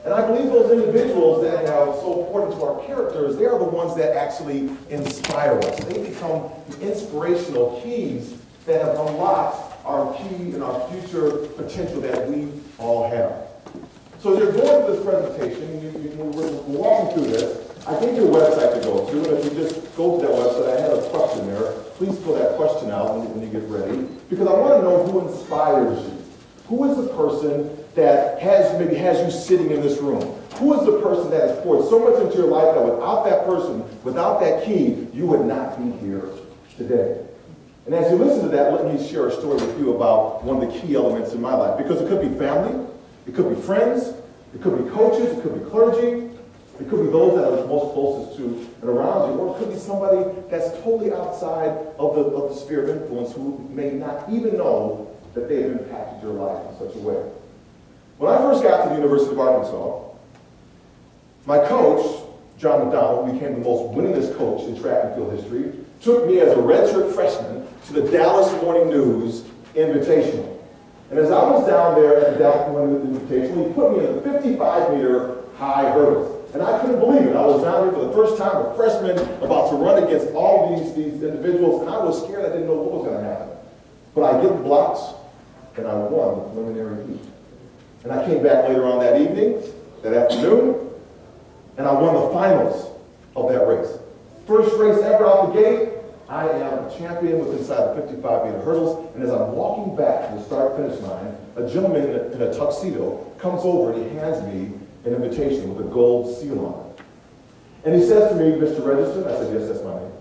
And I believe those individuals that are so important to our characters, they are the ones that actually inspire us. They become inspirational keys that have unlocked our key and our future potential that we all have. So as you're going through this presentation, we're walking through this, I gave you a website to go to, and if you just go to that website, I had a question there. Please fill that question out when you get ready, because I want to know who inspires you. Who is the person that maybe has you sitting in this room? Who is the person that has poured so much into your life that without that person, without that key, you would not be here today? And as you listen to that, let me share a story with you about one of the key elements in my life. Because it could be family, it could be friends, it could be coaches, it could be clergy, it could be those that are most closest to and around you, or it could be somebody that's totally outside of the sphere of influence who may not even know that they have impacted your life in such a way. When I first got to the University of Arkansas, my coach, John McDonald, who became the most winningest coach in track and field history, took me as a redshirt freshman to the Dallas Morning News Invitational. And as I was down there at the Dallas Morning News Invitational, he put me in the 55-meter high hurdles. And I couldn't believe it. I was down here for the first time, a freshman, about to run against all these individuals, and I was scared. I didn't know what was going to happen. But I get the blocks, and I won the preliminary heat. And I came back later on that evening, that afternoon, and I won the finals of that race. First race ever out the gate, I am a champion with inside the 55-meter hurdles, and as I'm walking back to the start-finish line, a gentleman in a tuxedo comes over and he hands me an invitation with a gold seal on it. And he says to me, "Mr. Registar," I said, "Yes, that's my name."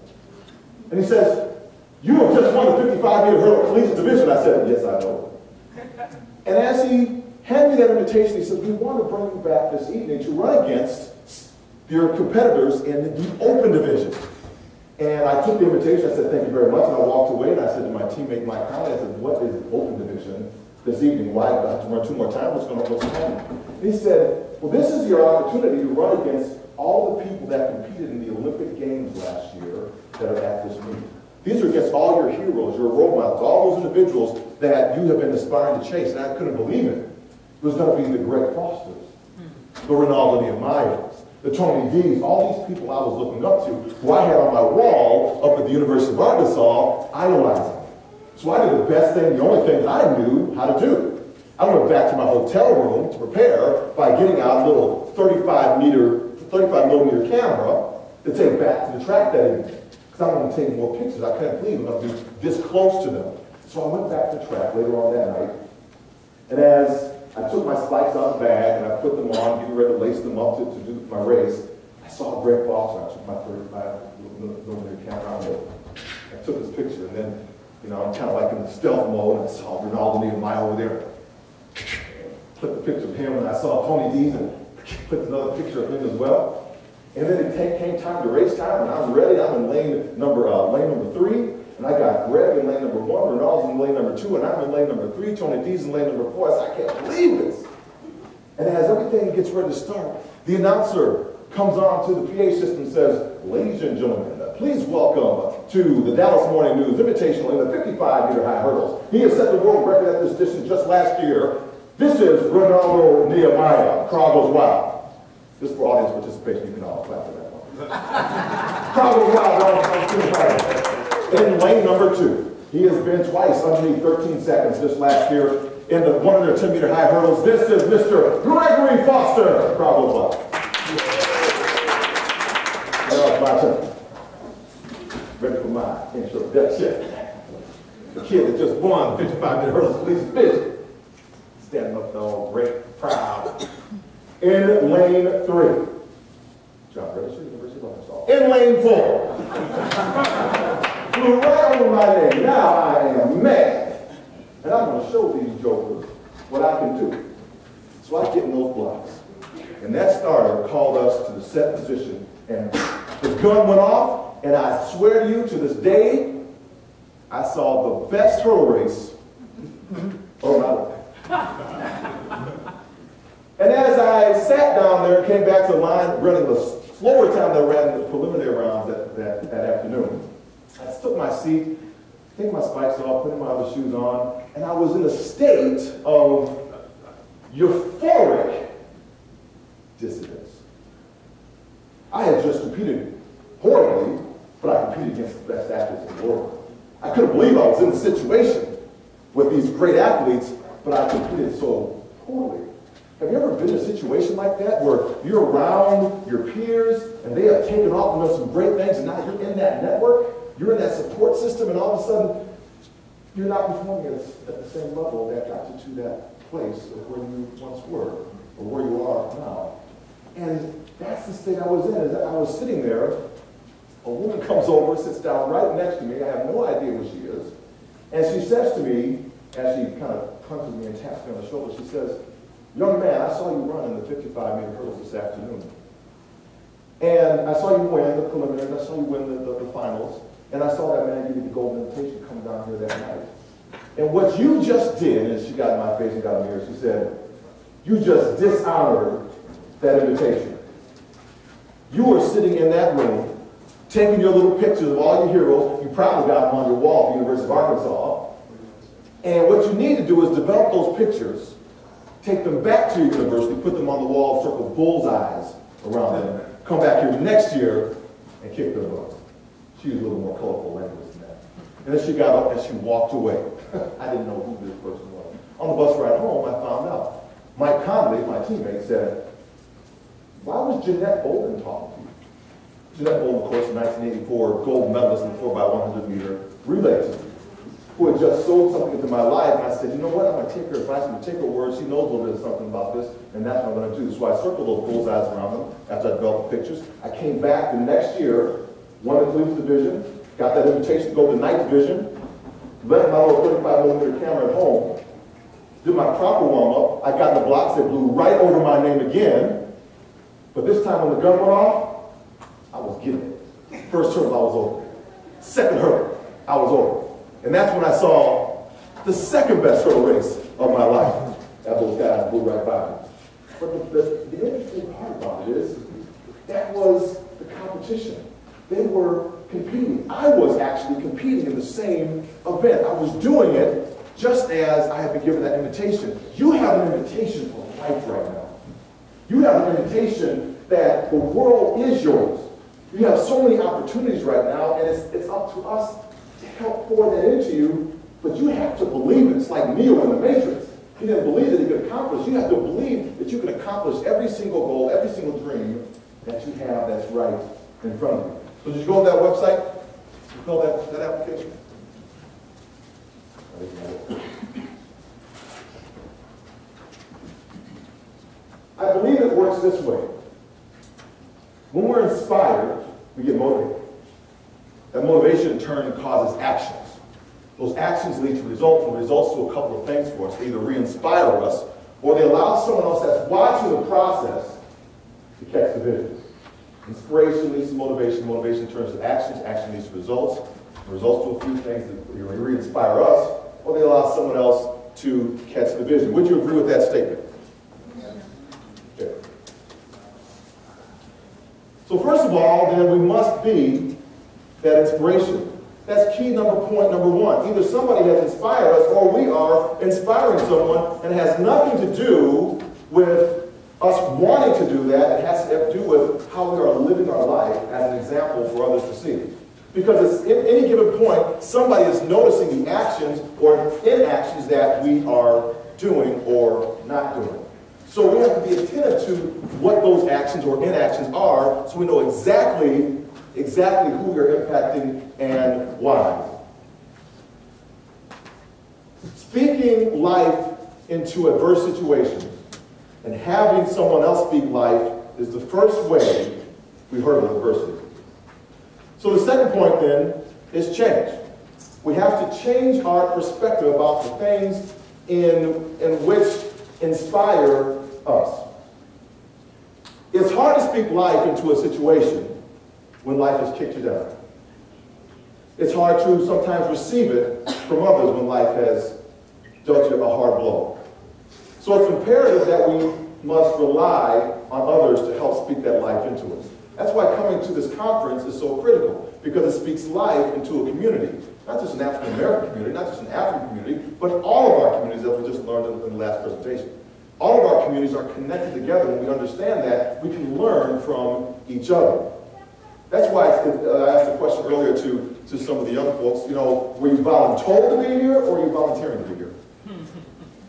And he says, "You have just won the 55-meter hurdle collegiate division." I said, "Yes, I know." And as he handed me that invitation, he said, "We want to bring you back this evening to run against your competitors in the open division." And I took the invitation. I said, "Thank you very much." And I walked away, and I said to my teammate, Mike Conley, I said, "What is open division this evening? Why do I have to run 2 more times? What's happening?" And he said, "Well, this is your opportunity to run against all the people that competed in the Olympic Games last year that are at this meet. These are against all your heroes, your role models, all those individuals that you have been aspiring to chase." And I couldn't believe it. It was going to be the Greg Fosters, the Ronaldo Nehemiahs, the Tony D's, all these people I was looking up to, who I had on my wall up at the University of Arkansas, idolizing. So I did the best thing, the only thing that I knew how to do. I went back to my hotel room to prepare by getting out a little 35 millimeter camera to take back to the track that evening. Because I wanted to take more pictures. I couldn't believe I'm going to be this close to them. So I went back to the track later on that night. And as I took my spikes out of the bag and I put them on, getting ready to lace them up to do my race, I saw Greg Foster. I took my 35 millimeter camera out. I took this picture, and then, I'm kind of like in the stealth mode, and I saw Ronaldo Nehemiah over there. Put the picture of him, and I saw Tony D's and put another picture of him as well. And then it came time to race time, and I'm ready. I'm in lane number 3, and I got Greg in lane number 1, Ronaldo's in lane number 2, and I'm in lane number 3. Tony D's in lane number 4. I said, I can't believe this. And as everything gets ready to start, the announcer comes on to the PA system and says, "Ladies and gentlemen, please welcome to the Dallas Morning News Invitational in the 55-meter high hurdles. He has set the world record at this distance just last year. This is Ronaldo Nehemiah." Crowd goes wild. Just for audience participation, you can all clap for that one. Crowd goes wild. In lane number 2, he has been twice underneath 13 seconds just last year in the 110-meter high hurdles. This is Mr. Gregory Foster. Crowd goes wild. Now it's my turn. Ready for my introduction. The kid that just won the 55-meter hurdles collegiate division. Standing up all great, proud. In lane 3, John Registar, University of Arkansas. In lane 4, flew right over my name. Now I am mad. And I'm going to show these jokers what I can do. So I get in those blocks. And that starter called us to the set position, and the gun went off, and I swear to you, to this day, I saw the best hurdle race of my life. And as I sat down there and came back to the line, running the slower time than I ran the preliminary rounds that afternoon, I took my seat, took my spikes off, put my other shoes on, and I was in a state of euphoric competed horribly, but I competed against the best athletes in the world. I couldn't believe I was in the situation with these great athletes, but I competed so poorly. Have you ever been in a situation like that where you're around your peers and they have taken off and done some great things, and now you're in that network, you're in that support system, and all of a sudden you're not performing at the same level that got you to that place of where you once were or where you are now. And that's the state I was in. Is that I was sitting there, a woman comes over, sits down right next to me, I have no idea who she is, and she says to me, as she kind of punches me and taps me on the shoulder, she says, "Young man, I saw you run in the 55-meter hurdles this afternoon. And I saw you win the preliminaries, I saw you win the finals, and I saw that man give you the golden invitation coming down here that night. And what you just did," and she got in my face and got in the mirror, she said, "you just dishonored that invitation. You were sitting in that room, taking your little pictures of all your heroes. You probably got them on your wall at the University of Arkansas. And what you need to do is develop those pictures, take them back to your university, put them on the wall, circle bullseyes around them, come back here next year and kick their butt." She used a little more colorful language than that. And then she got up and she walked away. I didn't know who this person was. On the bus ride home, I found out. Mike Conley, my teammate, said, "Why was Jeanette Bolden talking to you?" Jeanette Bolden, of course, in 1984, gold medalist in the 4x100 meter relay team, who had just sold something into my life. And I said, "You know what, I'm going to take her advice, I'm going to take her word. She knows a little bit of something about this, and that's what I'm going to do." So I circled those bullseyes around them after I developed the pictures. I came back the next year, won the Collegiate Division, got that invitation to go to the Night Division, left my little 35mm camera at home, did my proper warm-up. I got in the blocks that blew right over my name again, but this time when the gun went off, I was getting it. First hurdle, I was over. Second hurdle, I was over. And that's when I saw the second best hurdle race of my life. That those guys blew right by me. But the interesting part about it is that was the competition. They were competing. I was actually competing in the same event. I was doing it just as I had been given that invitation. You have an invitation for life right now. You have an invitation that the world is yours. You have so many opportunities right now, and it's up to us to help pour that into you, but you have to believe it. It's like Neo in the Matrix. He didn't believe that he could accomplish. You have to believe that you can accomplish every single goal, every single dream that you have that's right in front of you. So did you go to that website? Did you fill that application? I believe it works this way. When we're inspired, we get motivated. That motivation in turn causes actions. Those actions lead to results, and results do a couple of things for us. They either re-inspire us, or they allow someone else that's watching the process to catch the vision. Inspiration leads to motivation, motivation turns to actions, action leads to results. Results do a few things that either re-inspire us, or they allow someone else to catch the vision. Would you agree with that statement? Okay. So first of all, then we must be that inspiration. That's key point number one. Either somebody has inspired us or we are inspiring someone, and it has nothing to do with us wanting to do that. It has to do with how we are living our life as an example for others to see. Because at any given point, somebody is noticing the actions or inactions that we are doing or not doing. So we have to be attentive to what those actions or inactions are, so we know exactly who we are impacting and why. Speaking life into adverse situations and having someone else speak life is the first way we hurdle adversity. So the second point then is change. We have to change our perspective about the things in which inspire us. It's hard to speak life into a situation when life has kicked you down. It's hard to sometimes receive it from others when life has dealt you a hard blow. So it's imperative that we must rely on others to help speak that life into us. That's why coming to this conference is so critical, because it speaks life into a community. Not just an African American community, not just an African community, but all of our communities that we just learned in the last presentation. All of our communities are connected together. When we understand that, we can learn from each other. That's why I asked the question earlier to some of the young folks, were you voluntold to be here or are you volunteering to be here?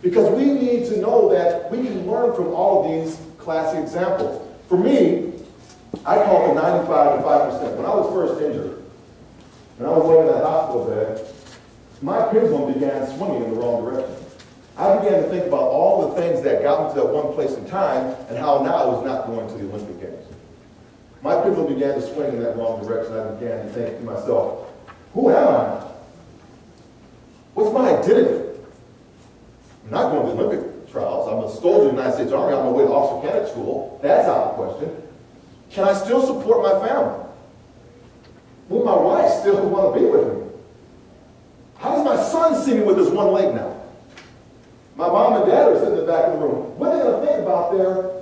Because we need to know that we can learn from all of these classic examples. For me, I call it 95 to 5%. When I was first injured, and I was laying in that hospital bed, my pendulum began swinging in the wrong direction. I began to think about all the things that got me to that one place in time and how now I was not going to the Olympic Games. My pendulum began to swing in that wrong direction. I began to think to myself, who am I? What's my identity? I'm not going to the Olympic trials. I'm a soldier in the United States Army. I'm on my way to officer candidate school. That's out of the question. Can I still support my family? Will my wife still want to be with me? How does my son see me with this one leg now? My mom and dad are sitting in the back of the room. What are they going to think about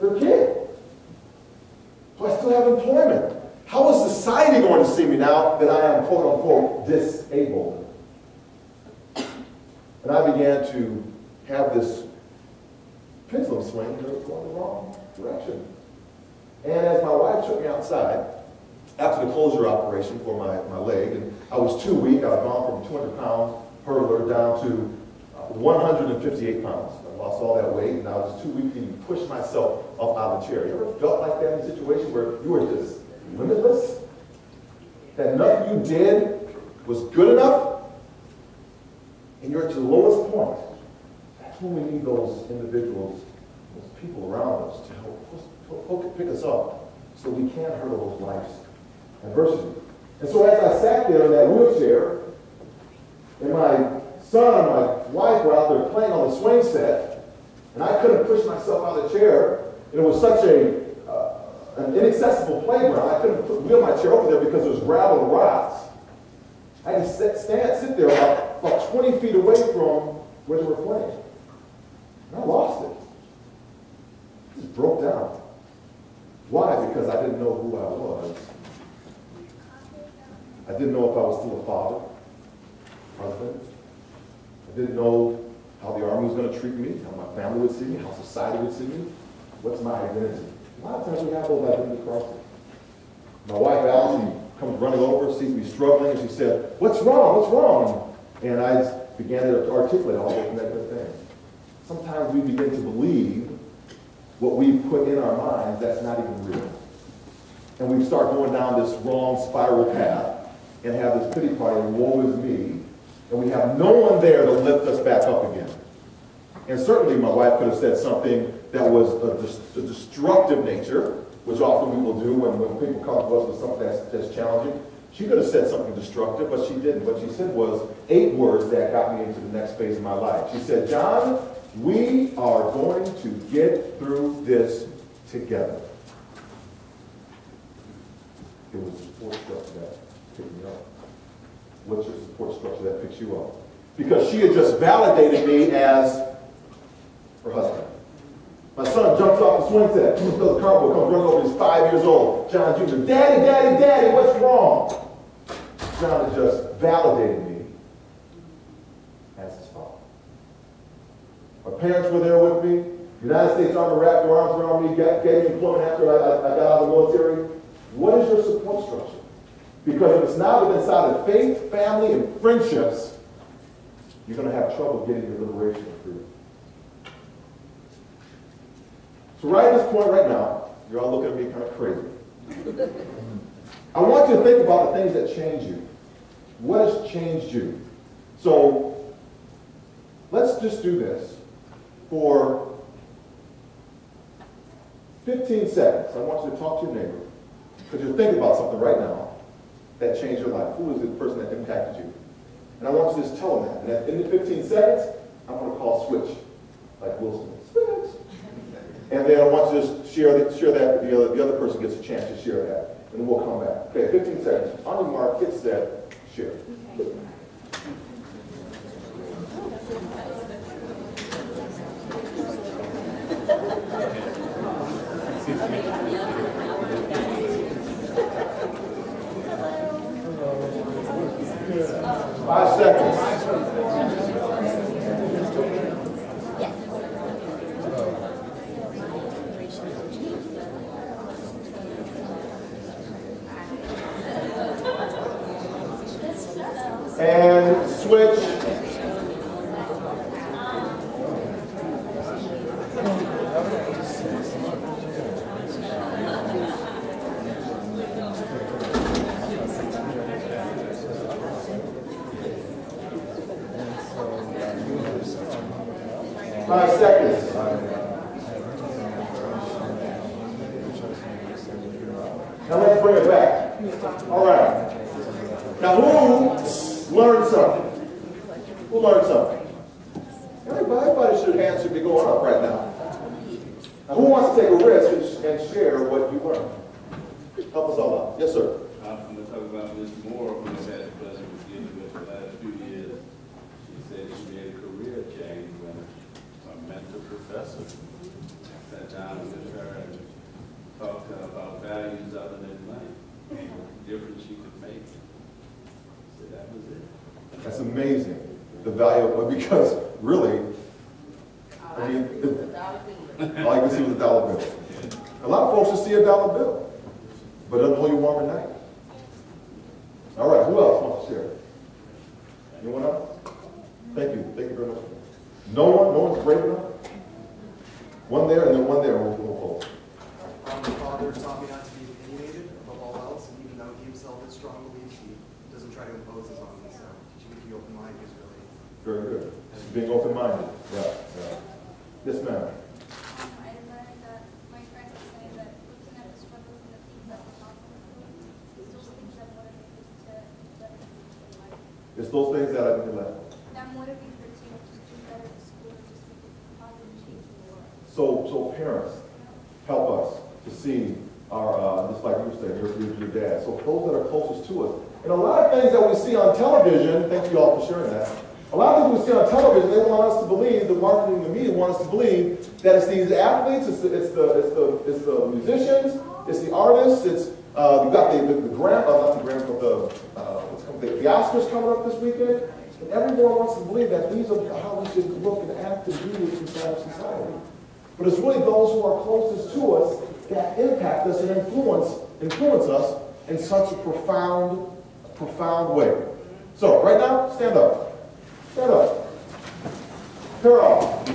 their kid? Do I still have employment? How is society going to see me now that I am, quote unquote, disabled? And I began to have this pendulum swing going the wrong direction. And as my wife took me outside, after the closure operation for my leg, and I was too weak, I was gone from 200-pound hurdler down to 158 pounds. I lost all that weight, and I was too weak to even push myself up out of the chair. You ever felt like that in a situation where you were just limitless? That nothing you did was good enough? And you're at your lowest point. That's when we need those individuals, those people around us to help pick us up so we can hurdle those life's adversity. And so as I sat there in that wheelchair, and my son and my wife were out there playing on the swing set, and I couldn't push myself out of the chair, and it was such an inaccessible playground, I couldn't wheel my chair over there because there was gravel and rocks. I had to sit there about 20 feet away from where they were playing. And I lost it. I just broke down. Why? Because I didn't know who I was. I didn't know if I was still a father, husband. I didn't know how the Army was going to treat me, how my family would see me, how society would see me. What's my identity? A lot of times we have those identity crises. My wife, Allison, comes running over, sees me struggling, and she said, "What's wrong? What's wrong?" And I began to articulate all those negative things. Sometimes we begin to believe what we put in our minds that's not even real. And we start going down this wrong spiral path and have this pity party, woe is me, and we have no one there to lift us back up again. And certainly my wife could have said something that was a destructive nature, which often we will do when people come to us with something that's challenging. She could have said something destructive, but she didn't. What she said was 8 words that got me into the next phase of my life. She said, "John, we are going to get through this together." It was a support structure that picked me up. What's your support structure that picks you up? Because she had just validated me as her husband. My son jumps off the swing set, does the cartwheel, comes running over, he's 5 years old. John Jr., "Daddy, Daddy, Daddy, what's wrong?" John had just validated me as his father. My parents were there with me. The United States Army wrapped their arms around me, gave me employment after I got out of the military. What is your support structure? Because if it's not within inside of faith, family, and friendships, you're going to have trouble getting your liberation and freedom. So right at this point right now, you're all looking at me kind of crazy. I want you to think about the things that change you. What has changed you? So let's just do this for 15 seconds. I want you to talk to your neighbor, because you're thinking about something right now that changed your life. Who is the person that impacted you? And I want you to just tell them that. And at the end of 15 seconds, I'm going to call switch, like Will Smith. Switch. And then I want you to share that the other person gets a chance to share that. And then we'll come back. Okay, 15 seconds. On your mark, hit set, share. Okay. 5 seconds. Switch. Five seconds. Now let's bring it back. All right. Now who learned something? Who learned something? Everybody should hands should be going up right now. Now who wants to take a risk and share what you learned? Help us all out. Yes, sir. I'm going to talk about Ms. Moore, who has had the pleasure of dealing with the last few years. She said she made a career change when a mentor professor sat down with her and talked to her about values other than money, the difference she could make. So that was it. That's amazing. The value of it, because really, I mean, all you can see was a dollar bill. A lot of folks just see a dollar bill, but it doesn't hold you warm at night. All right, who else wants to share? Anyone else? Thank you very much. No one's brave enough? One there and then one there, we'll close. My father taught me not to be opinionated above all else, and even though he himself has strong beliefs, he doesn't try to impose his on me, so teaching me to be open-minded is really... Very good. Being open-minded. Yeah. Yes, ma'am. I learned that my friend was saying that looking at the struggles and the things that were possible is those things that motivate us to better in life. It's those things that I can let. That motivate her to just do better in school and just make a positive change in the world. So parents, help us to see our, just like you were saying, your dad. So those that are closest to us. And a lot of things that we see on television, thank you all for sharing that. A lot of things we see on television, they want us to believe, the marketing and the media want us to believe that it's these athletes, it's the musicians, it's the artists, it's you've got the Oscars coming up this weekend, and everyone wants to believe that these are how we should look and act and do inside of society. But it's really those who are closest to us that impact us and influence us in such a profound way. So right now, stand up. Stand up. Pair off.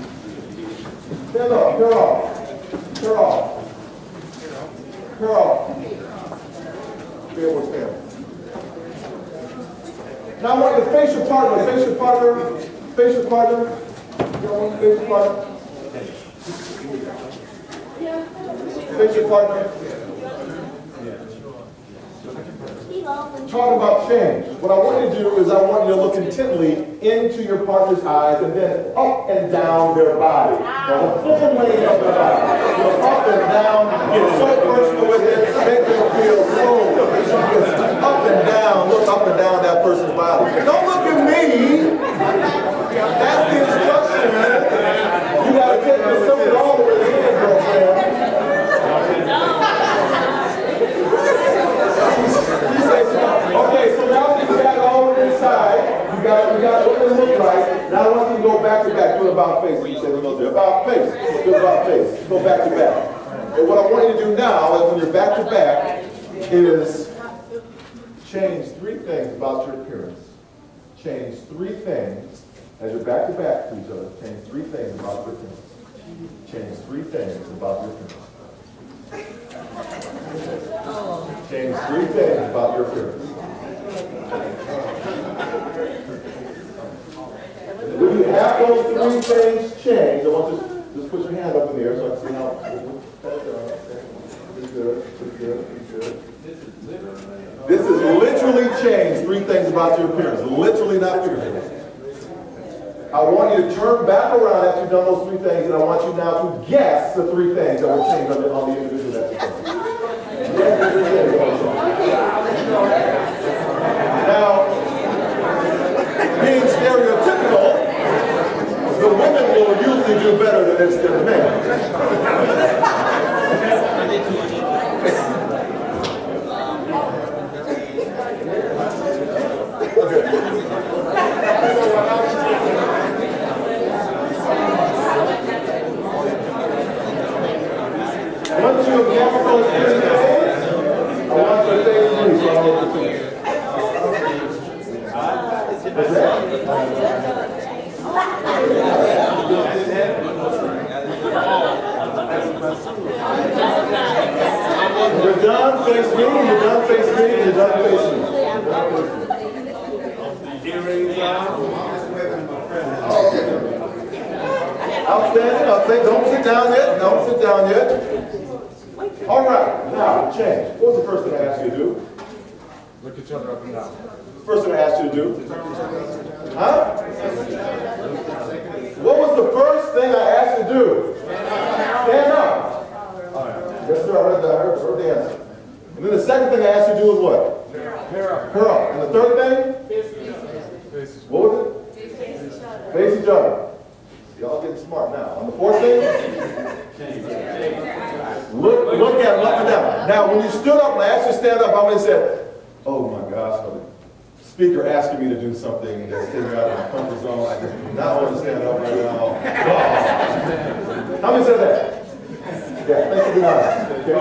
Stand up. Pair off. Pair off. Pair off. Be able to stand. Now I want you to face your partner. Face your partner. Face your partner. Face your partner. Face your partner. Talk about change. What I want you to do is I want you to look intently into your partner's eyes and then up and down their body. The full length of their body. Go up and down, get so personal with it, make them feel so up and down, look up and down that person's body. Don't look at me. That's the instruction. You got to take this something all the way in, girlfriend. Okay, so now that you got it all inside, you got what it looks like. Now I want you to go back to back, do it about face. You said we're going to do about face. Do it about face. Go back to back. And what I want you to do now is when you're back to back is change 3 things about your appearance. Change 3 things as you're back to back to each other. Change 3 things about your appearance. Change 3 things about your appearance. Change 3 things about your appearance. When you have those 3 things change, I want you to just put your hand up in the air so I can see how. Pretty good, pretty good, pretty good. This is literally change 3 things about your appearance. Literally, not figuratively. I want you to turn back around after you've done those 3 things, and I want you now to guess the 3 things that will change on the individual that you're talking. Now, being stereotypical, the women will usually do better than this than the men. Once you have guessed those 3 things, I want you to say to me, so I'll look at you. What's that? You're done, face me, you're done, face me, you're done, face me. Outstanding, outstanding. Don't sit down yet. Don't sit down yet. All right, now, change. What was the first thing I asked you to do? Look each other up and down. First thing I asked you to do? Huh? What was the first thing I asked you to do? Stand up. Yes, sir, I heard the answer. And then the second thing I asked you to do was what? Pair up. Pair up. And the third thing? What was it? Face each other. Y'all getting smart now. And the fourth thing? Look at them up and down. Now, when you stood up and I asked you to stand up, I would have said, oh my gosh, the speaker asking me to do something that's taking me out of my comfort zone. I do not want to stand up right now. Wow. How many said that? Yeah, thanks for being honest. Okay.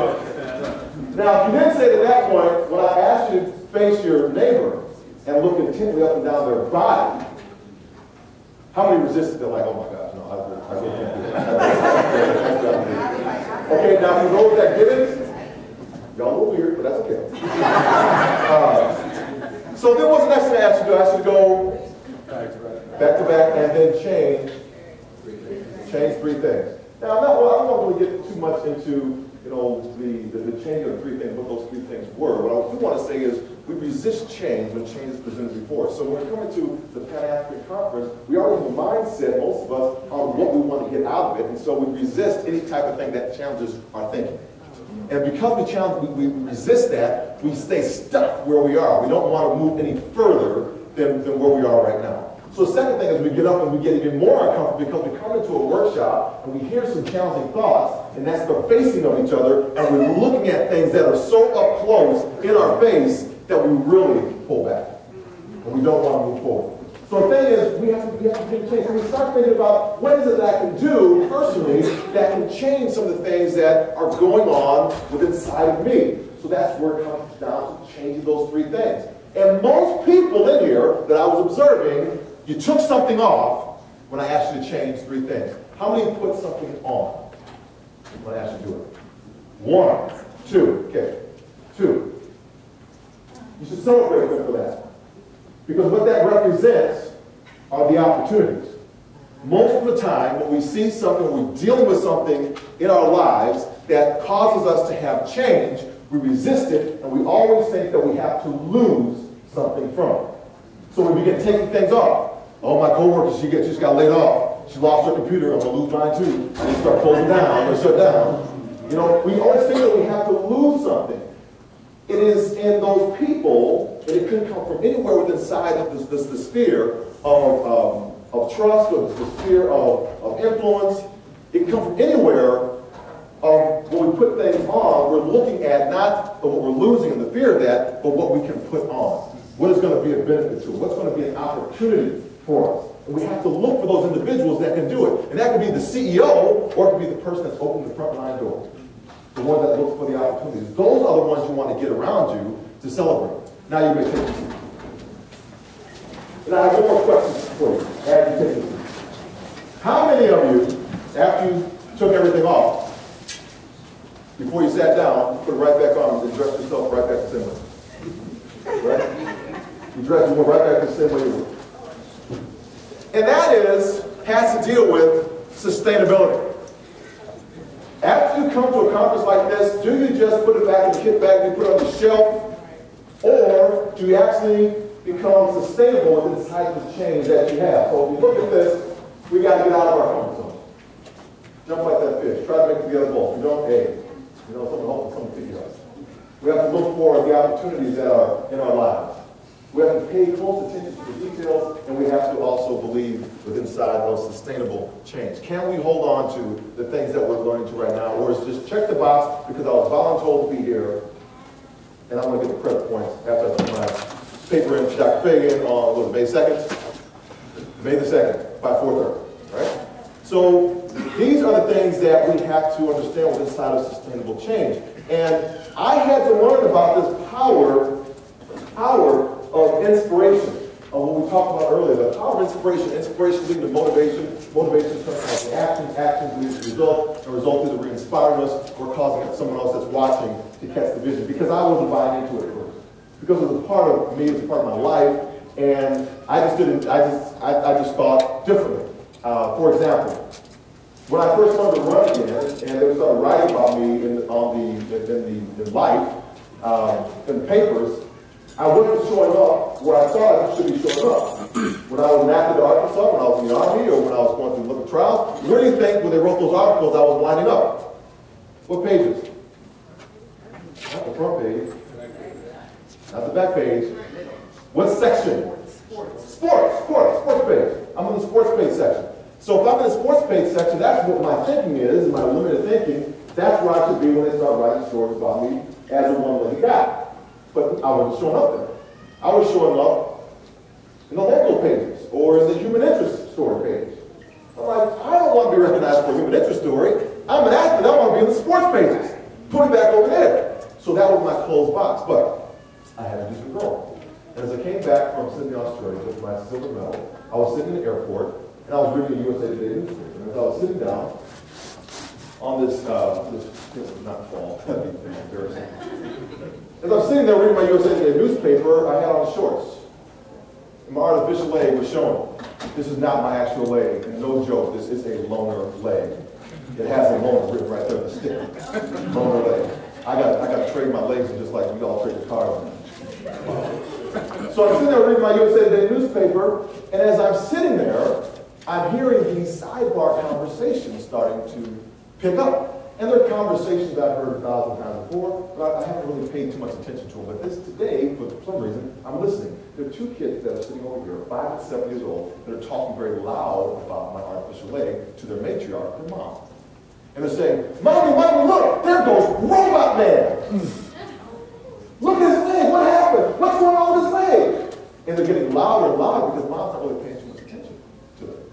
Now, if you didn't say it at that point, when I asked you to face your neighbor and look intently up and down their body, how many resisted? They're like, oh my gosh, no, I really can't do that. Okay, now for those that didn't, y'all a little weird, but that's okay. So then what's the next thing I asked you to do? I asked you to go back to back and then change three things. Now, I don't want to really get too much into the change of the three things, what those three things were. What I do want to say is we resist change when change is presented before us. So when we're coming to the Pan-African Conference, we already have a mindset, most of us, on what we want to get out of it, and so we resist any type of thing that challenges our thinking. And because we resist that, we stay stuck where we are. We don't want to move any further than where we are right now. So the second thing is we get up and we get even more uncomfortable because we come into a workshop and we hear some challenging thoughts, and that's the facing of each other, and we're looking at things that are so up close in our face that we really pull back. And we don't want to move forward. So the thing is, we have to take change. So we start thinking about what is it that I can do personally that can change some of the things that are going on within inside of me. So that's where it comes down to changing those three things. And most people in here that I was observing, you took something off when I asked you to change three things. How many put something on when I asked you to do it? 1, 2, okay. 2. You should celebrate them for that. Because what that represents are the opportunities. Most of the time, when we see something, when we're dealing with something in our lives that causes us to have change, we resist it, and we always think that we have to lose something from it. So we begin taking things off. Oh, my coworker, she just got laid off. She lost her computer. I'm going to lose mine too. And start closing down. I'm going to shut down. You know, we always think that we have to lose something. It is in those people, and it can come from anywhere within inside of the sphere of trust, or the sphere of influence. It can come from anywhere when we put things on, we're looking at not what we're losing and the fear of that, but what we can put on. What is going to be a benefit to us? What's going to be an opportunity for us? And we have to look for those individuals that can do it. And that could be the CEO, or it could be the person that's opened the front line door. The one that looks for the opportunities. Those are the ones you want to get around you to celebrate. Now you may take a seat. And I have one more question for you as you take a seat. How many of you, after you took everything off, before you sat down, put it right back on and dressed yourself right back the same way? Right? You went right back to the same way you were. And that has to deal with sustainability. After you come to a conference like this, do you just put it back in the kit bag and put it on the shelf? Or do you actually become sustainable with the type of change that you have? So if you look at this, we got to get out of our comfort zone. Jump like that fish. Try to make it the other ball. If you don't, hey, someone pick you up. We have to look for the opportunities that are in our lives. We have to pay close attention to the details, and we have to also believe within inside of sustainable change. Can we hold on to the things that we're learning to right now, or is just check the box because I was voluntold to be here, and I'm going to get the credit points after I put my paper in Dr. Fagan on, May 2nd? May the 2nd, by 4:30, right? So these are the things that we have to understand within inside of sustainable change. And I had to learn about this power of inspiration. what we talked about earlier, the power of inspiration. Inspiration leading to motivation. Motivation turns into actions. Actions lead to result. And result is that we're inspiring us. We're causing someone else that's watching to catch the vision. Because I wasn't buying into it at first. Because it was a part of me, it was a part of my life, and I just thought differently. For example, when I first started to run again, and they started writing about me in life, in the papers, I wasn't showing up where I thought I should be showing up. When I was an athlete at Arkansas, when I was in the Army, or when I was going through Olympic trials, where do you think when they wrote those articles I was lining up? What pages? Not the front page. Not the back page. What section? Sports page. I'm in the sports page section. So if I'm in the sports page section, that's what my thinking is, my limited thinking. That's where I should be when they start writing stories about me as a one-legged guy. But I wasn't showing up there. I was showing up in the local pages or in the human interest story page. I'm like, I don't want to be recognized for a human interest story. I'm an athlete. I want to be in the sports pages. Put it back over there. So that was my closed box. But I had to do some growing. And as I came back from Sydney, Australia with my silver medal, I was sitting in the airport and I was reading the USA Today newspaper. And as I was sitting down on this not fall, that'd be embarrassing. As I was sitting there reading my USA Today newspaper, I had on shorts. And my artificial leg was showing. This is not my actual leg. And no joke, this is a loner leg. It has a loner written right there in the stick. Loner leg. I got to trade my legs just like we all trade the cars. So I'm sitting there reading my USA Today newspaper, and as I'm sitting there, I'm hearing these sidebar conversations starting to pick up. And they're conversations that I've heard 1,000 times before, but I haven't really paid too much attention to them. But this today, for some reason, I'm listening. There are two kids that are sitting over here, 5 and 7 years old, that are talking very loud about my artificial leg to their matriarch, their mom. And they're saying, Mommy, look, there goes Robot Man. Look at his leg, what happened? What's going on with his leg? And they're getting louder and louder because mom's not really paying too much attention to it.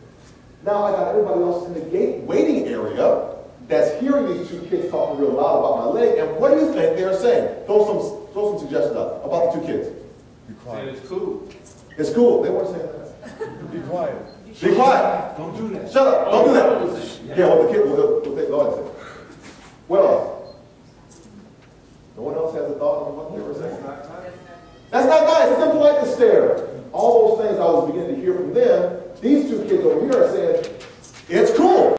Now I got everybody else in the gate waiting area that's hearing these two kids talking real loud about my leg, and what do you think they're saying? Throw some suggestions out about the two kids. Be quiet. It's cool. It's cool. They weren't saying that. Be quiet. Be quiet. Don't do that. Shut up. Don't do that. Yeah, what the kid, what they go ahead and say. What else? No one else has a thought on what they were saying? That's not nice. It's impolite to stare. All those things I was beginning to hear from them, these two kids over here are saying, it's cool.